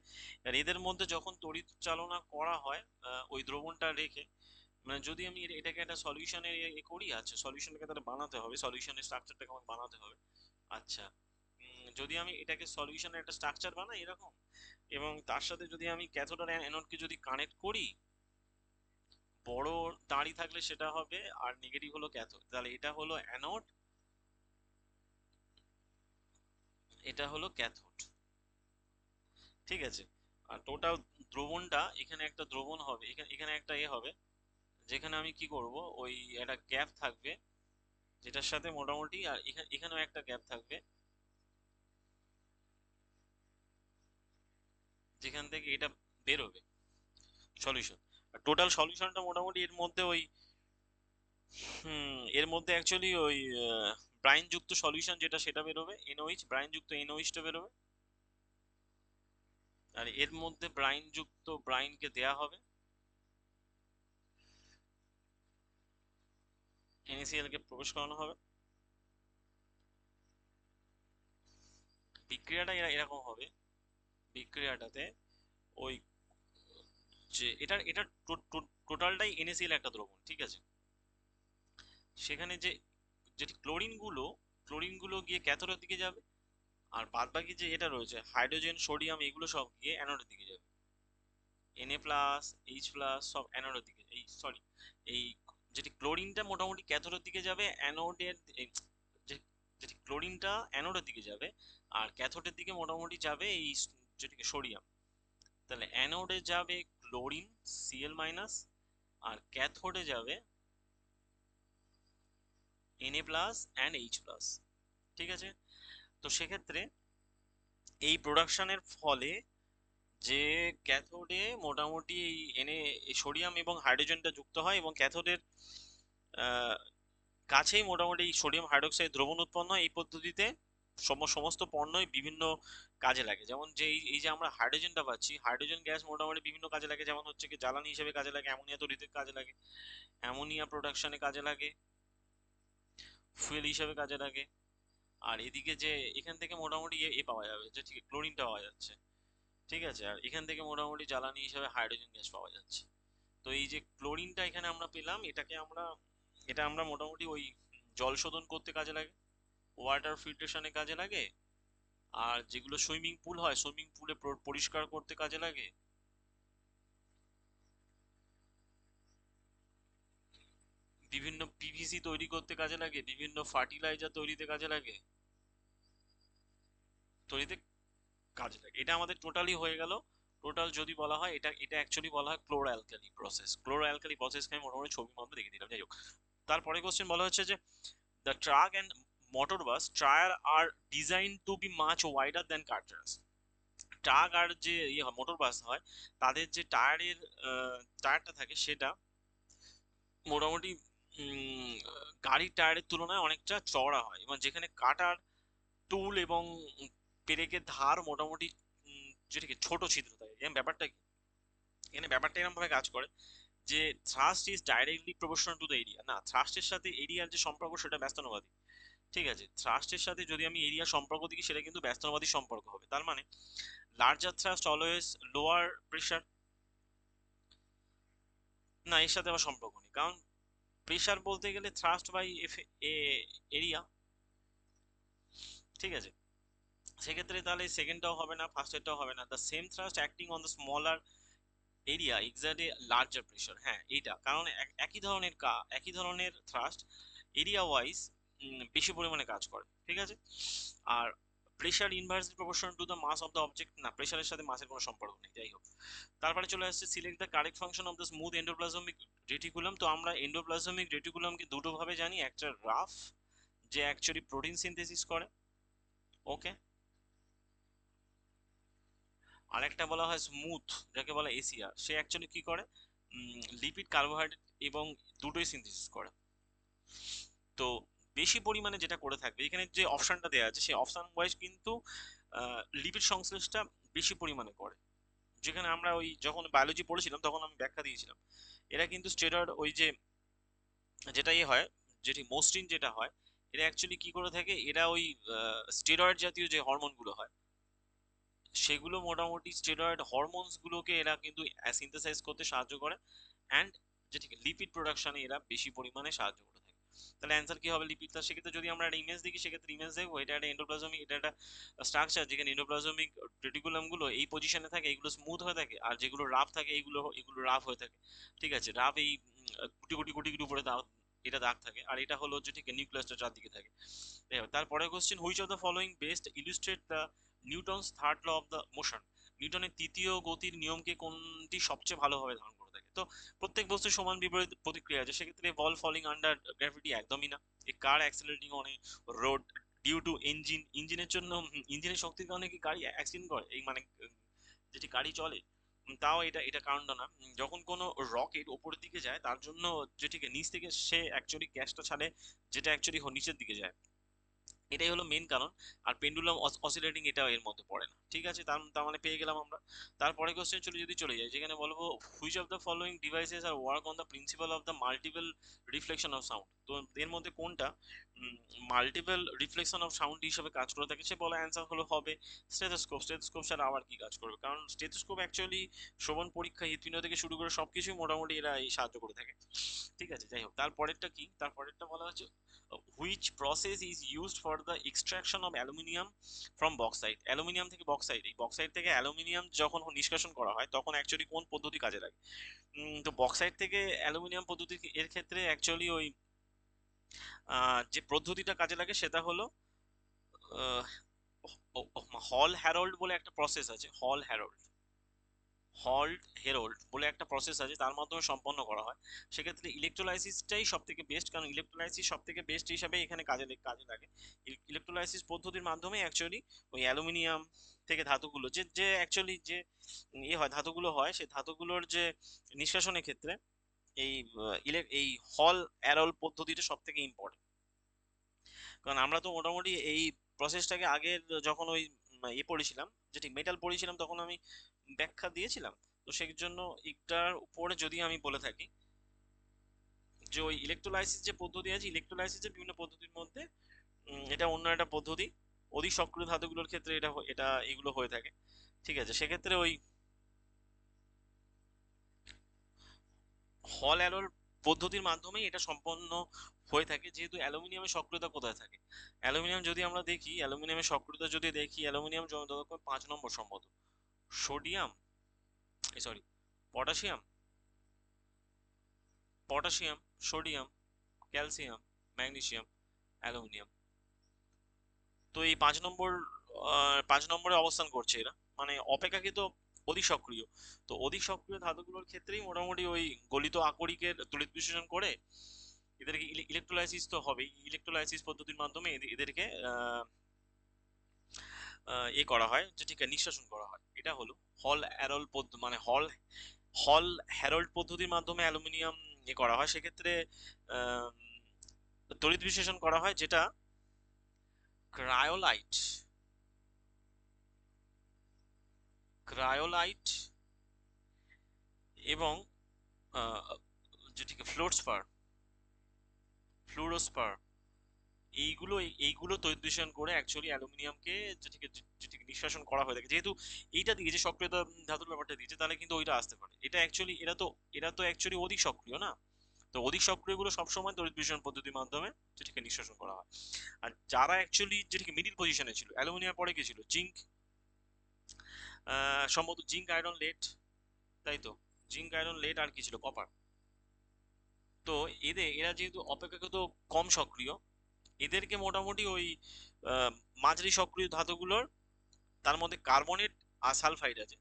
আর এদের মধ্যে যখন তড়িৎ চালনা করা হয় ওই দ্রবণটা রেখে, মানে যদি আমি এটাকে একটা সলিউশনে করি, আচ্ছা সলিউশনটাকে তাহলে বানাতে হবে, সলিউশনের স্ট্রাকচারটাকে আমাকে বানাতে হবে। আচ্ছা, যদি আমি এটাকে সলিউশনের একটা স্ট্রাকচার বানাই এরকম, এবং তার সাথে যদি আমি ক্যাথোড আর অ্যানোডকে যদি কানেক্ট করি, বড় দাঁড়ি থাকলে সেটা হবে, আর নেগেটিভ হলো ক্যাথোড, তাহলে এটা হলো অ্যানোড, এটা হলো ক্যাথোড। ঠিক আছে, আর টোটাল দ্রবণটা, এখানে একটা দ্রবণ হবে, এখানে এখানে একটা হবে, যেখানে আমি কি করব, ওই একটা গ্যাপ থাকবে যেটার সাথে মোটামুটি, আর এখানে এখানেও একটা গ্যাপ থাকবে যেখান থেকে এটা বেরোবে সলিউশন। আর টোটাল সলিউশনটা মোটামুটি এর মধ্যে ওই, এর মধ্যে অ্যাকচুয়ালি ওই ব্রাইন যুক্ত সলিউশন যেটা সেটা বেরোবে, এনওইচ ব্রাইন যুক্ত এনওইচটা বেরোবে, আর এর মধ্যে ব্রাইন যুক্ত ব্রাইনকে দেয়া হবে, NaCl কে প্রবেশ করানো হবে। বিক্রিয়াটা এরকম হবে, বিক্রিয়াটাতে ওই যে এটা এটা টোটালটাই NaCl একটা দ্রবণ, ঠিক আছে, সেখানে যে যেটি ক্লোরিন গুলো গিয়ে ক্যাথোডের দিকে যাবে, আর বাদ বাকি যে এটা রয়েছে হাইড্রোজেন সোডিয়াম এগুলো সব গিয়ে অ্যানোডের দিকে যাবে, Na+H+ সব অ্যানোডের দিকে, এই সরি, এই যেটি ক্লোরিনটা মোটামুটি ক্যাথোডের দিকে যাবে, অ্যানোডের যেটি ক্লোরিনটা অ্যানোডের দিকে যাবে, আর ক্যাথোডের দিকে মোটামুটি যাবে এই যেটিকে সোডিয়াম। তাহলে অ্যানোডে যাবে ক্লোরিন Cl-, আর ক্যাথোডে যাবে Na+ অ্যান্ড H+। ঠিক আছে, তো সেক্ষেত্রে এই প্রোডাকশনের ফলে যে ক্যাথোডে মোটামুটি এই সোডিয়াম এবং হাইড্রোজেনটা যুক্ত হয়, এবং ক্যাথোডের কাছেই মোটামুটি এই সোডিয়াম হাইড্রোক্সাইড দ্রবণ উৎপন্ন হয়। এই পদ্ধতিতে সমস্ত পণ্যই বিভিন্ন কাজে লাগে, যেমন যে এই যে আমরা হাইড্রোজেনটা পাচ্ছি, হাইড্রোজেন গ্যাস মোটামুটি বিভিন্ন কাজে লাগে, যেমন হচ্ছে কি জ্বালানি হিসেবে কাজে লাগে, অ্যামোনিয়া তৈরিতে কাজে লাগে, অ্যামোনিয়া প্রোডাকশনে কাজে লাগে, ফুয়েল হিসেবে কাজে লাগে। আর এদিকে যে এখান থেকে মোটামুটি পাওয়া যাবে, যে ঠিক ক্লোরিনটা পাওয়া যাচ্ছে, ঠিক আছে, আর এখান থেকে মোটামুটি জ্বালানি হিসেবে হাইড্রোজেন গ্যাস পাওয়া যাচ্ছে। তো এই যে ক্লোরিনটা এখানে আমরা পেলাম, এটা আমরা মোটামুটি ওই জল শোধন করতে কাজে লাগে, ওয়াটার ফিল্ট্রেশনে কাজে লাগে, আর যেগুলো সুইমিং পুল হয় সুইমিং পুলে পরিষ্কার করতে কাজে লাগে, বিভিন্ন PVC তৈরি করতে কাজে লাগে, বিভিন্ন ফার্টিলাইজার তৈরিতে কাজে লাগে, তৈরিতে কাজে লাগে। এটা আমাদের টোটালি হয়ে গেল। টোটাল যদি বলা হয়, এটা এটা অ্যাকচুয়ালি বলা হয় chloro alkali process. Chloro alkali প্রসেসকে আমি মোটামুটি ছবির মাধ্যমে দেখে দিলাম, যাই হোক। তারপরে কোশ্চেন বলা হচ্ছে যে the truck and motor bus tire are designed to be much wider than car tires। Truck আর যে মোটর বাস হয়, তাদের যে টায়ারটা থাকে সেটা মোটামুটি গাড়ির টায়ারের তুলনায় অনেকটা চওড়া হয়, এবং যেখানে কাটার টুল এবং পেরেকের ধার মোটামুটি যেটাকে ছোট ছিদ্র থাকে। এরকম ব্যাপারটা কি, এখানে ব্যাপারটা এরকম ভাবে কাজ করে যে thrust is directly proportional to the area, না থ্রাস্টের সাথে এরিয়ার যে সম্পর্ক সেটা ব্যস্তানুপাতিক। ঠিক আছে, থ্রাস্টের সাথে যদি আমি এরিয়া সম্পর্ক দিই সেটা কিন্তু ব্যস্তানুপাতিক সম্পর্ক হবে। তার মানে larger thrust always lower pressure, না এর সাথে আবার সম্পর্ক নেই, কারণ প্রেশার বলতে গেলে থ্রাস্ট বাই এরিয়া। ঠিক আছে, সেক্ষেত্রে তাহলে সেকেন্ডটাও হবে না, ফার্স্টেরটাও হবে না। The same thrust acting on the smaller area excerpt A larger pressure, হ্যাঁ এইটা কারণ একই ধরনের থ্রাস্ট এরিয়া ওয়াইজ বেশি পরিমাণে কাজ করে। ঠিক আছে, আর pressure inversely proportional to the mass of the object, না প্রেশারের সাথে মাসের কোনো সম্পর্ক নেই, যাই হোক। তারপরে চলে আসছে select the correct function of the smooth endoplasmic reticulum. তো আমরা এন্ডোপ্লাজমিক রেটিকুলামকে দুটো ভাবে জানি, একটা রাফ যে অ্যাকচুয়ালি প্রোটিন সিনথেসিস করে, ওকে, আরেকটা বলা হয় স্মুথ যাকে বলা এসিআর, সে অ্যাকচুয়ালি কি করে, লিপিড কার্বোহাইড্রেট এবং দুটোই সিনথেসিস করে। তো বেশি পরিমাণে যেটা করে থাকবে, এখানে যে অপশনটা দেওয়া আছে সেই অপশন ওয়াইজ কিন্তু লিপিড সংশ্লেষটা বেশি পরিমাণে করে। যেখানে আমরা ওই যখন বায়োলজি পড়েছিলাম তখন আমি ব্যাখ্যা দিয়েছিলাম, এরা কিন্তু স্টেরয়েড ওই যে যেটা হয়, যেটি মসৃণ যেটা হয়, এরা অ্যাকচুয়ালি কি করে থাকে, এরা ওই স্টেরয়েড জাতীয় যে হরমোনগুলো হয় সেগুলো মোটামুটি স্টেরয়েড হরমোনস গুলোকে এরা কিন্তু সিনথেসাইজ করতে সাহায্য করে, অ্যান্ড যে ঠিক লিপিড প্রোডাকশনে এরা বেশি পরিমাণে সাহায্য করে থাকে। তাহলে অ্যান্সার কি হবে লিপিড। তার সেক্ষেত্রে যদি আমরা একটা ইমেজ দেখি সেক্ষেত্রে ইমেজ দেখবো এটা একটা এন্ডোপ্লাজমিক, এটা একটা স্ট্রাকচার যেখানে এন্ডোপ্লাজমিক রেটিকুলাম গুলো এই পজিশনে থাকে, এগুলো স্মুথ হয়ে থাকে, আর যেগুলো রাফ থাকে এগুলো এগুলো রাফ হয়ে থাকে। ঠিক আছে, রাফ এই গুটি গুটি গুটি গুটি উপরে এটা দাগ থাকে, আর এটা হলো হচ্ছে ঠিক নিউক্লিয়াসটা চারদিকে থাকে। তারপরে question, which of the following best illustrate the Newton's third law of the motion. নিউটনের তৃতীয় গতির নিয়মকে কোনটি সবচেয়ে ভালোভাবে ধারণ করে থাকে। তো প্রত্যেক বস্তুর সমান বিপরীত প্রতিক্রিয়া আছে, সেক্ষেত্রে বল ফলিং আন্ডার গ্র্যাভিটি একদমই না। A car accelerating on a road due to ইঞ্জিনের জন্য, ইঞ্জিনের শক্তির কারণে কি গাড়ি অ্যাক্সিডেন্ট করে, এই মানে যেটি গাড়ি চলে, তাও এটা এটা কারণটা না। যখন কোনো রকেট উপরের দিকে যায় তার জন্য যেটিকে নিচ থেকে সে অ্যাকচুয়ালি গ্যাসটা ছাড়ে, যেটা অ্যাকচুয়ালি নিচের দিকে যায়, এটাই হলো মেন কারণ। আর পেন্ডুলাম অসিলেটিং এটা এর মধ্যে পড়ে না। ঠিক আছে, তার তার মানে পেয়ে গেলাম আমরা। তারপরে কোশ্চেন চলে যায়, যেখানে বলবো which of the following devices are work on the principle of the multiple reflection of sound. তো এর মধ্যে কোনটা মাল্টিপল রিফ্লেকশন অফ সাউন্ড হিসেবে কাজ করে থাকে, সে বলা অ্যান্সার হলো হবে স্টেথোস্কোপ। স্টেথোস্কোপ ছাড়া আবার কি কাজ করবে, কারণ স্টেথোস্কোপ অ্যাকচুয়ালি শ্রবণ পরীক্ষা, হৃদপিণ্ড থেকে শুরু করে সবকিছুই মোটামুটি এরা এই সাহায্য করে থাকে। ঠিক আছে, যাই হোক, তারপরেরটা কি, তারপরেরটা বলা হচ্ছে which process is used for the extraction of aluminium from bauxite। Aluminium থেকে বক্সাইট, এই বক্সাইট থেকে অ্যালুমিনিয়াম যখন নিষ্কাশন করা হয় তখন অ্যাকচুয়ালি কোন পদ্ধতি কাজে লাগে। তো বক্সাইট থেকে অ্যালুমিনিয়াম পদ্ধতি এর ক্ষেত্রে অ্যাকচুয়ালি ওই যে পদ্ধতিটা কাজে লাগে সেটা হলো হল হ্যারোল্ড বলে একটা প্রসেস আছে, হল্ট হেরোল্ড বলে একটা প্রসেস আছে, তার মাধ্যমে সম্পন্ন করা হয়। সেক্ষেত্রে ইলেকট্রোলাইসিসটাই সব থেকে বেস্ট, কারণ ইলেকট্রোলাইসিস সব থেকে বেস্ট হিসাবে এখানে কাজে লাগে। ইলেকট্রোলাইসিস পদ্ধতির মাধ্যমে অ্যাকচুয়ালি ওই অ্যালুমিনিয়াম থেকে ধাতুগুলো যে যে অ্যাকচুয়ালি যে হয় ধাতুগুলো হয়, সেই ধাতুগুলোর যে নিষ্কাশনের ক্ষেত্রে এই এই হল অ্যারোল পদ্ধতিটা সব থেকে ইম্পর্টেন্ট। কারণ আমরা তো মোটামুটি এই প্রসেসটাকে আগের যখন ওই পড়েছিলাম, যেটি মেটাল পড়েছিলাম, তখন আমি ব্যাখ্যা দিয়েছিলাম। তো সেই জন্য এটার উপরে যদি আমি বলে থাকি যে ওই ইলেকট্রোলাইসিস যে পদ্ধতি আছে, ইলেকট্রোলাইসিসের বিভিন্ন পদ্ধতির মধ্যে এটা অন্য একটা পদ্ধতি। অধিক সক্রিয় ধাতুগুলোর ক্ষেত্রে এটা এটা এগুলো হয়ে থাকে। ঠিক আছে, সেক্ষেত্রে ওই হল অ্যারোল পদ্ধতির মাধ্যমে এটা সম্পন্ন হয়ে থাকে। যেহেতু অ্যালুমিনিয়ামের সক্রিয়তা কোথায় থাকে, অ্যালুমিনিয়াম যদি আমরা দেখি, অ্যালুমিনিয়ামের সক্রিয়তা যদি দেখি, অ্যালুমিনিয়াম যতক্ষণ 5 নম্বর সম্ভবত, sodium, sorry, potassium, potassium, sodium, calcium, magnesium, aluminium. তো এই 5 নম্বর, 5 নম্বরে অবস্থান করছে এরা, মানে অপেক্ষাকৃত অধিক সক্রিয়। তো অধিক সক্রিয় ধাতুগুলোর ক্ষেত্রেই মোটামুটি ওই গলিত আকরিকের তড়িৎ বিশ্লেষণ করে এদেরকে ইলেকট্রোলাইসিস তো হবেই, ইলেকট্রোলাইসিস পদ্ধতির মাধ্যমে এদেরকে করা হয়, যে ঠিক নিঃশাসন করা হয়। এটা হলো হল অ্যারোল পদ্ধতি, মানে হল হ্যারোল্ড পদ্ধতির মাধ্যমে অ্যালুমিনিয়াম করা হয়। সেক্ষেত্রে আহ, তড়িৎ বিশ্লেষণ করা হয়, যেটা ক্রায়োলাইট, ক্রায়োলাইট এবং যেটিকে ফ্লুরোস্পার, এইগুলো এইগুলো তড়িৎ বিশ্লেষণ করে অ্যাকচুয়ালি অ্যালুমিনিয়ামকে যেটিকে যেটিকে নিষ্কাশন করা হয়ে থাকে। যেহেতু এইটা দিয়ে যে সক্রিয়তা ধাতুর ব্যাপারটা দিয়েছে, তাহলে কিন্তু ওইটা আসতে পারে। এটা অ্যাকচুয়ালি এরা তো অ্যাকচুয়ালি অধিক সক্রিয় না। তো অধিক সক্রিয়গুলো সবসময় তড়িৎ বিশ্লেষণ পদ্ধতির মাধ্যমে যেটিকে নিষ্কাশন করা হয়। আর যারা অ্যাকচুয়ালি যেটিকে মিডিল পজিশনে ছিল, অ্যালুমিনিয়াম পরে কি ছিল, জিঙ্ক, সম্ভবত জিঙ্ক আয়রন লেড, তাই তো, জিঙ্ক আয়রন লেড, আর কি ছিল, কপার। তো এরা যেহেতু অপেক্ষাকৃত কম সক্রিয়, এদেরকে মোটামুটি ওই মাঝারি সক্রিয় ধাতুগুলোর, তার মধ্যে কার্বনেট আর সালফাইড আছে,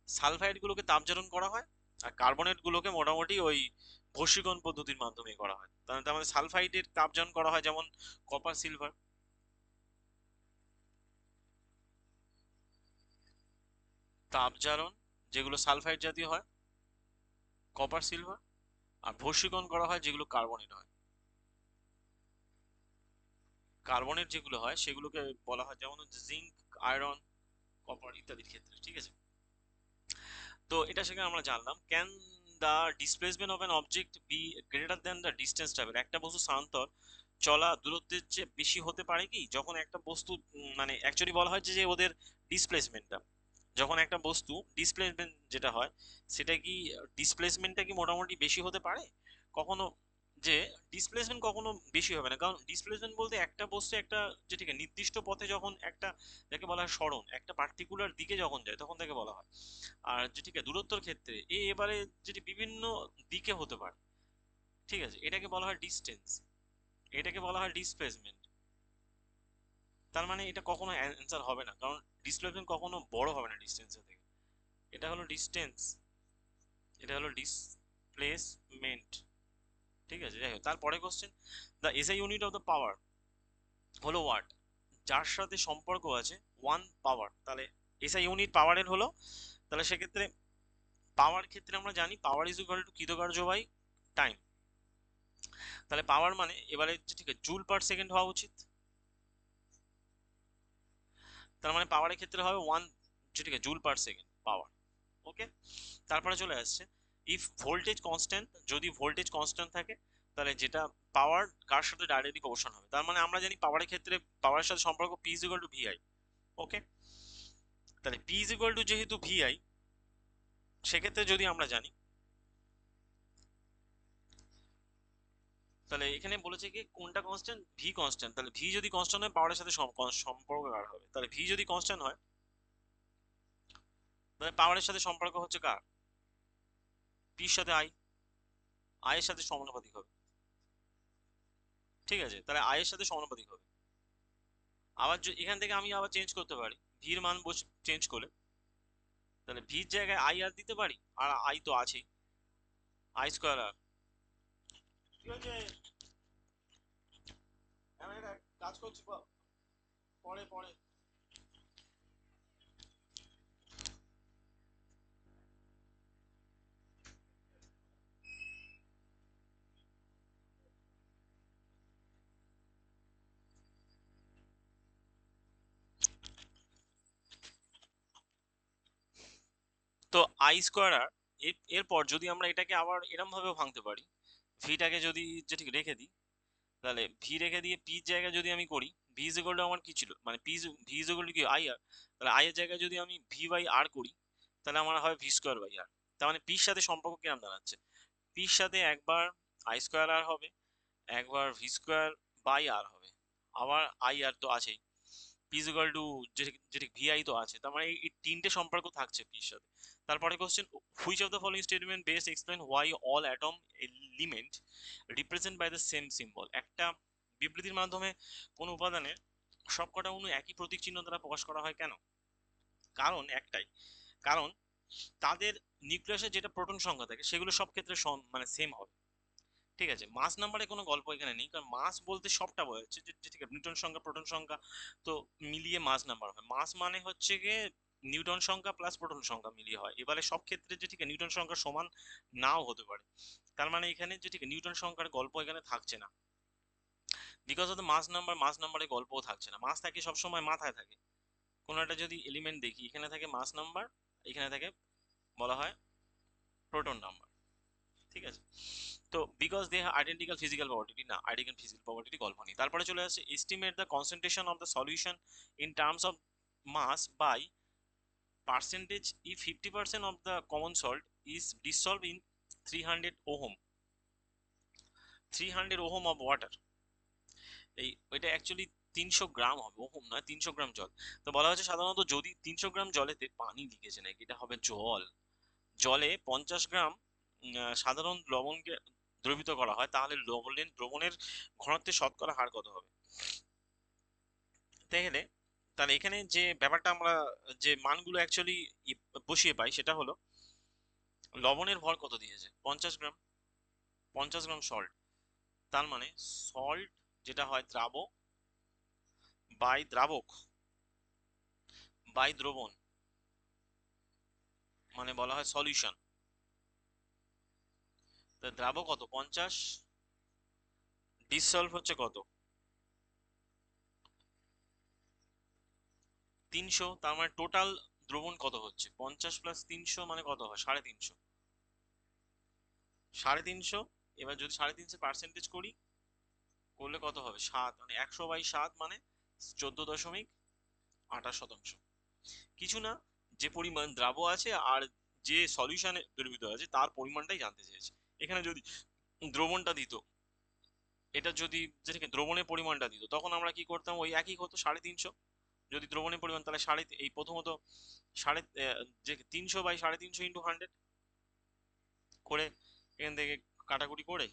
সালফাইড গুলোকে তাপজারণ করা হয়, আর কার্বনেট গুলোকে মোটামুটি ওই বশীকরণ পদ্ধতির মাধ্যমে করা হয়। তার মানে সালফাইডের তাপজারণ করা হয়, যেমন কপার সিলভার, তাপজারণ যেগুলো সালফাইড জাতীয় হয়, কপার সিলভার। আর বশীকরণ করা হয় যেগুলো কার্বনেট হয়, কার্বনেট যেগুলো হয় সেগুলোকে বলা হয় যেমন জিঙ্ক, আয়রন, কপার ইত্যাদির ক্ষেত্রে। ঠিক আছে, তো এটা সেখানে আমরা জানলাম। Can the displacement of an object be greater than the distance travel. একটা বস্তু স্থানান্তর চলা দূরত্বের চেয়ে বেশি হতে পারে কি, যখন একটা বস্তু মানে অ্যাকচুয়ালি বলা হয় যে ওদের ডিসপ্লেসমেন্টটা, যখন একটা বস্তু ডিসপ্লেসমেন্ট যেটা হয়, সেটা কি ডিসপ্লেসমেন্টটা কি মোটামুটি বেশি হতে পারে কখনো? যে ডিসপ্লেসমেন্ট কখনো বেশি হবে না, কারণ ডিসপ্লেসমেন্ট বলতে একটা বস্তু একটা যে ঠিক আছে নির্দিষ্ট পথে যখন একটা, যাকে বলা হয় সরণ, একটা পার্টিকুলার দিকে যখন যায় তখন তাকে বলা হয়। আর যে ঠিক আছে দূরত্বর ক্ষেত্রে এবারে যেটি বিভিন্ন দিকে হতে পারে, ঠিক আছে, এটাকে বলা হয় ডিস্টেন্স, এটাকে বলা হয় ডিসপ্লেসমেন্ট। তার মানে এটা কখনো অ্যান্সার হবে না, কারণ ডিসপ্লেসমেন্ট কখনো বড় হবে না ডিস্টেন্সের থেকে। এটা হলো ডিস্টেন্স, এটা হলো ডিসপ্লেসমেন্ট, ঠিক আছে। যাই হোক, তারপরে question, the SI unit of the power হলো ওয়াট, যার সাথে সম্পর্ক আছে ওয়ান পাওয়ার। তাহলে এসআই ইউনিট পাওয়ারের হলো, তাহলে সেক্ষেত্রে পাওয়ার ক্ষেত্রে আমরা জানি পাওয়ার ইজ ইকুয়াল টু কৃতকার্য বাই টাইম। তাহলে পাওয়ার মানে এবারে ঠিক আছে জুল পার সেকেন্ড হওয়া উচিত, তার মানে পাওয়ারের ক্ষেত্রে হবে ওয়ান, ঠিক আছে, জুল পার সেকেন্ড পাওয়ার। ওকে, তারপরে চলে আসছে ইফ ভোল্টেজ কনস্ট্যান্ট, যদি ভোল্টেজ কনস্ট্যান্ট থাকে তাহলে যেটা পাওয়ার কার সাথে ডাইরেক্টলি প্রপোর্শন হবে। তার মানে আমরা জানি পাওয়ারের ক্ষেত্রে পাওয়ারের সাথে সম্পর্ক P is equal to VI. Okay, তাহলে পি ইজ ইকুয়াল টু যেহেতু ভিআই, সেক্ষেত্রে যদি আমরা জানি, তাহলে এখানে বলেছে কি কোনটা কনস্ট্যান্ট, ভি কনস্ট্যান্ট। তাহলে ভি যদি কনস্ট্যান্ট হয় পাওয়ারের সাথে সম্পর্ক কার হবে, তাহলে ভি যদি কনস্ট্যান্ট হয় তাহলে পাওয়ারের সাথে সম্পর্ক হচ্ছে কার, পির সাথে আই, আই এর সাথে সমানুপাতিক হবে, ঠিক আছে। তাহলে আই এর সাথে সমানুপাতিক হবে। আবার এখান থেকে আমি আবার চেঞ্জ করতে পারি, ভির মান চেঞ্জ করে, তাহলে ভির জায়গায় আই আর দিতে পারি, আর আই তো আছেই, আই স্কোয়ার আর। ঠিক আছে, আমি একটা কাজ করছি, পরে পরে। তো আই স্কোয়ার আর, এরপর যদি আমরা এটাকে আবার এরম ভাবেও ভাঙতে পারি, ভিটাকে যদি যেটি রেখে দিই, তাহলে ভি রেখে দিয়ে পি জায়গায় যদি আমি করি, ভি ইজ ইকুয়াল টু আমার কি ছিল, মানে ভি ইজ ইকুয়াল টু কি আই আর, তাহলে আই এর জায়গায় যদি আমি ভি বাই আর করি, তাহলে আমার হয় ভি স্কোয়ার বাই আর। তার মানে পির সাথে সম্পর্ক কিরম দাঁড়াচ্ছে, পির সাথে একবার আই স্কোয়ার আর হবে, একবার ভি স্কোয়ার বাই আর হবে, আবার আই আর তো আছেই, পি ইজ ইকুয়াল টু যেটি ভি আই তো আছে, তার মানে এই তিনটে সম্পর্ক থাকছে পির সাথে। তারপরে question, which of the following statement best explain why all atom element represent by the same symbol. একটা বিবৃতির মাধ্যমে কোন উপাদানের সবকটা অণু একই প্রতীক চিহ্ন দ্বারা প্রকাশ করা হয় কেন? কারণ একটাই, কারণ তাদের নিউক্লিয়াসে যেটা প্রোটন সংখ্যা থাকে সেগুলো সব ক্ষেত্রে মানে সেম হবে, ঠিক আছে। মাস নাম্বারে কোনো গল্প এখানে নেই, কারণ মাস বলতে সবটা বোঝাচ্ছে যে ঠিক আছে নিউটন সংখ্যা প্রোটন সংখ্যা, তো মিলিয়ে মাস নাম্বার হয়। মাস মানে হচ্ছে গিয়ে নিউটন সংখ্যা প্লাস প্রোটন সংখ্যা মিলিয়ে হয়। এবারে সব ক্ষেত্রে যে ঠিক আছে নিউটন সংখ্যা সমান নাও হতে পারে, তার মানে এখানে যে ঠিক আছে নিউটন সংখ্যার গল্প এখানে থাকছে না, because of the mass number, mass নাম্বারের গল্পও থাকছে না। মাস থাকে সবসময় মাথায় থাকে, কোনো একটা যদি এলিমেন্ট দেখি এখানে থাকে মাস নাম্বার, এখানে থাকে বলা হয় প্রোটন নাম্বার, ঠিক আছে। তো because they have identical physical property, না আইডেন্টিক্যাল ফিজিক্যাল প্রপার্টি গল্প নেই। তারপরে চলে আসছে estimate the concentration of the solution in terms of mass by percentage if 50% of the common salt is dissolved in 300 ohm, 300 ohm of water, এই ওইটা actually 300 গ্রাম হবে, ohm নয়, 300 গ্রাম জল। তো বলা হচ্ছে সাধারণত যদি 300 গ্রাম জলেতে পানি লিখেছে নাকি, এটা হবে জল, জলে 50 গ্রাম সাধারণ লবণকে দ্রবীভূত করা হয়, তাহলে দ্রবণের ঘনত্বের শতকরা হার কত হবে। তাহলে তাহলে এখানে যে ব্যাপারটা আমরা যে মানগুলো অ্যাকচুয়ালি বসিয়ে পাই সেটা হলো লবণের ভর কত দিয়েছে 50 গ্রাম, 50 গ্রাম সল্ট, তার মানে সল্ট যেটা হয় দ্রাবক বাই দ্রাবক বাই দ্রবণ, মানে বলা হয় সলিউশন। দ্রাবক কত 50, ডিসলভ হচ্ছে কত 300, তার মানে টোটাল দ্রবণ কত হচ্ছে 50 প্লাস 300 মানে কত হয় 350, 350। এবার যদি 350 পার্সেন্টেজ করি করলে কত হবে 7, মানে 100/7 মানে 14.28%। কিছু না, যে পরিমাণ দ্রাব্য আছে আর যে সলিউশনে দ্রবীভূত আছে তার পরিমাণটাই জানতে চেয়েছে। এখানে যদি দ্রবণটা দিত, এটা যদি যেটাকে দ্রবণের পরিমাণটা দিত, তখন আমরা কি করতাম, ওই একই হতো 350। যদি দ্রবণের পরিমাণ, তাহলে এই প্রথমত সাড়ে যে 300/350 × 100 করে এখান থেকে কাটাকুটি করে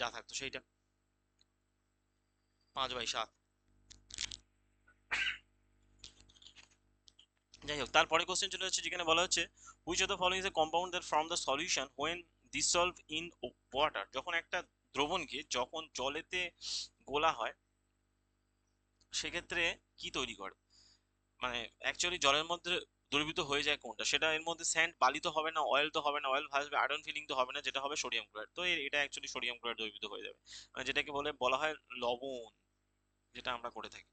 যা থাকতো সেইটা 5/7। যাই হোক, তারপরে কোশ্চেন চলে যাচ্ছে, যেখানে বলা হচ্ছে which of the following is a compound that from the solution when dissolve in water. যখন একটা দ্রবণকে যখন জলেতে গোলা হয় সেক্ষেত্রে কি তৈরি করে, মানে অ্যাকচুয়ালি জলের মধ্যে দ্রবীভূত হয়ে যায় কোনটা, সেটা এর মধ্যে স্যান্ড, বালি তো হবে না, অয়েল তো হবে না, অয়েল ভাসবে, আয়রন ফিলিং তো হবে না, যেটা হবে সোডিয়াম ক্লোরাইড। তো এটা অ্যাকচুয়ালি সোডিয়াম ক্লোরাইড দ্রবীভূত হয়ে যাবে, মানে যেটাকে বলা হয় লবণ, যেটা আমরা করে থাকি।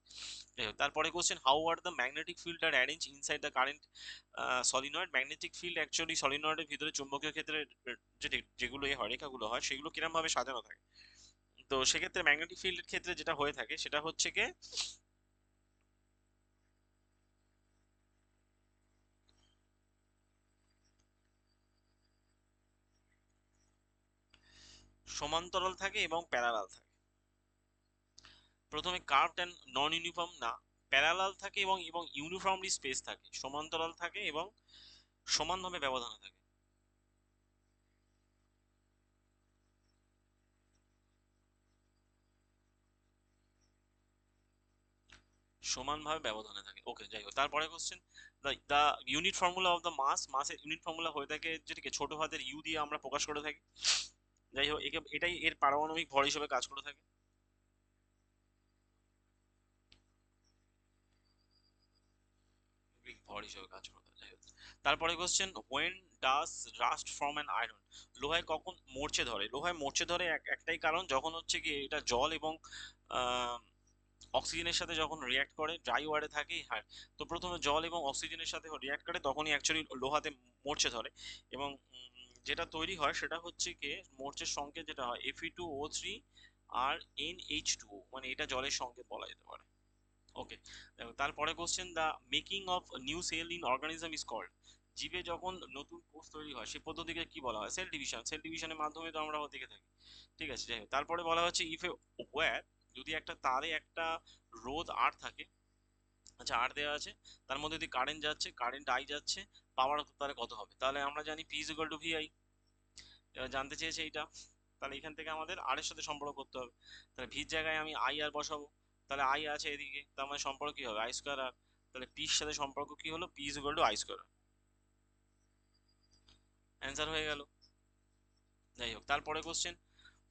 যাই হোক, তারপরে question, how are the magnetic field are arrange inside the current solenoid. Magnetic field actually সলিনয়েডের ভিতরে চুম্বকীয় ক্ষেত্রে যেগুলো হয়, রেখাগুলো হয়, সেগুলো কিরম ভাবে সাজানো থাকে। তো সেক্ষেত্রে ম্যাগনেটিক ফিল্ডের ক্ষেত্রে যেটা হয়ে থাকে সেটা হচ্ছে কি সমান্তরাল থাকে এবং প্যারালাল থাকে। প্রথমে কার্ভড এন্ড নন ইউনিফর্ম না, প্যারালাল থাকে এবং এবং ইউনিফর্মলি স্পেস থাকে, সমান্তরাল থাকে এবং সমানভাবে ব্যবধানে থাকে। সমানভাবে ব্যবধানে থাকে। ওকে, যাই হোক, তারপরে question, the unit formula of the মাসের ইউনিট ফর্মুলা হয়ে থাকে যেটাকে ছোট হাতের ইউ দিয়ে আমরা প্রকাশ করে থাকি। যাই হোক, এটাই এর পারমাণবিক ভর হিসেবে কাজ করে থাকে। ভর হিসেবে কাজ করে থাকে। যাই হোক, তারপরে question, when does rust from an iron. লোহায় কখন মরচে ধরে? লোহায় মরচে ধরে একটাই কারণ, যখন হচ্ছে কি এটা জল এবং অক্সিজেনের সাথে যখন রিয়াক্ট করে, ড্রাই ওয়ারে থাকে, হ্যাঁ। তো প্রথমে জল এবং অক্সিজেনের সাথে রিয়াক্ট করে, তখনই অ্যাকচুয়ালি লোহাতে মরচে ধরে। এবং যেটা তৈরি হয় সেটা হচ্ছে কি, মরচের সংকেত যেটা হয় Fe2O3 আর NH2O, মানে এটা জলের সংকেত বলা যেতে পারে। ওকে, তারপরে question, the making of new cell in organism is called. জীবে যখন নতুন কোষ তৈরি হয় সেই পদ্ধতিকে কি বলা হয়? Cell division. সেল ডিভিশনের মাধ্যমে তো আমরা দেখে থাকি। ঠিক আছে, যাই হোক, তারপরে বলা হচ্ছে ইফ এ ওয়্যার, যদি একটা তারে একটা রোধ আর থাকে, আচ্ছা আর দেওয়া আছে, তার মধ্যে যদি কারেন্ট যাচ্ছে, কারেন্ট আই যাচ্ছে, পাওয়ার তাহলে কত হবে? তাহলে আমরা জানি P is equal to VI. এবার জানতে চেয়েছে এইটা, তাহলে এখান থেকে আমাদের আর এর সাথে সম্পর্ক করতে হবে। তাহলে ভির জায়গায় আমি আই আর বসাবো, তাহলে আই আছে এদিকে, তার মানে সম্পর্ক কি হবে? আই স্কোয়ার আর, তাহলে পির সাথে সম্পর্ক কি হলো? P is equal two I square. Answer হয়ে গেল। যাই হোক, তারপরে question,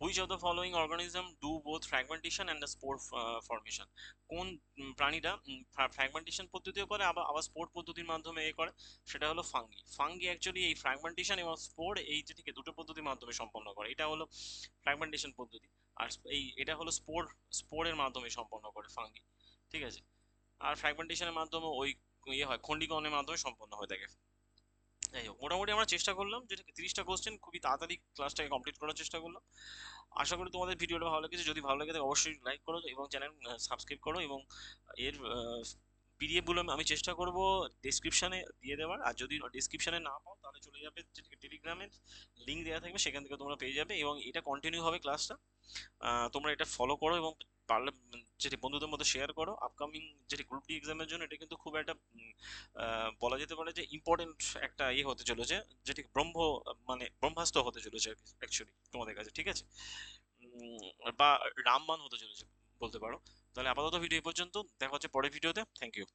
which of the following organism do both fragmentation and spore formation. কোন প্রাণীরা ফ্র্যাগমেন্টেশন পদ্ধতিও করে, আবার আবার স্পোর পদ্ধতির মাধ্যমে এ করে? সেটা হলো ফাঙ্গি। ফাঙ্গি অ্যাকচুয়ালি এই ফ্র্যাগমেন্টেশন এবং স্পোর, এই যে ঠিক দুটো পদ্ধতির মাধ্যমে সম্পন্ন করে। এটা হলো ফ্র্যাগমেন্টেশন পদ্ধতি, আর এটা হলো স্পোরের মাধ্যমে সম্পন্ন করে ফাঙ্গি। ঠিক আছে, আর ফ্র্যাগমেন্টেশনের মাধ্যমে ওই ইয়ে হয়, খণ্ডীকরণের মাধ্যমে সম্পন্ন হয়ে থাকে। যাই হোক, মোটামুটি আমরা চেষ্টা করলাম যে 30টা কোশ্চেন খুবই তাড়াতাড়ি ক্লাসটাকে কমপ্লিট করার চেষ্টা করলাম। আশা করি তোমাদের ভিডিওটা ভালো লেগেছে। যদি ভালো লাগে তাহলে অবশ্যই লাইক করো এবং চ্যানেল সাবস্ক্রাইব করো, এবং এর পিডিএফ গুলো আমি চেষ্টা করব ডেসক্রিপশনে দিয়ে দেওয়ার। আর যদি ডেসক্রিপশনে না পাও তাহলে চলে যাবে টেলিগ্রামের লিঙ্ক দেওয়া থাকবে, সেখান থেকে তোমরা পেয়ে যাবে, এবং এটা কন্টিনিউ হবে ক্লাসটা। তোমরা এটা ফলো করো এবং পারলে যেটি বন্ধুদের মধ্যে শেয়ার করো। আপকামিং যেটি গ্রুপ ডি এক্সামের জন্য এটা কিন্তু খুব একটা বলা যেতে পারে যে ইম্পর্টেন্ট একটা ইয়ে হতে চলেছে, যেটি মানে ব্রহ্মাস্ত্র হতে চলেছে অ্যাকচুয়ালি তোমাদের কাছে। ঠিক আছে, বা রামবাণ হতে চলেছে বলতে পারো। তাহলে আপাতত ভিডিও এই পর্যন্ত, দেখা হচ্ছে পরের ভিডিওতে। Thank you.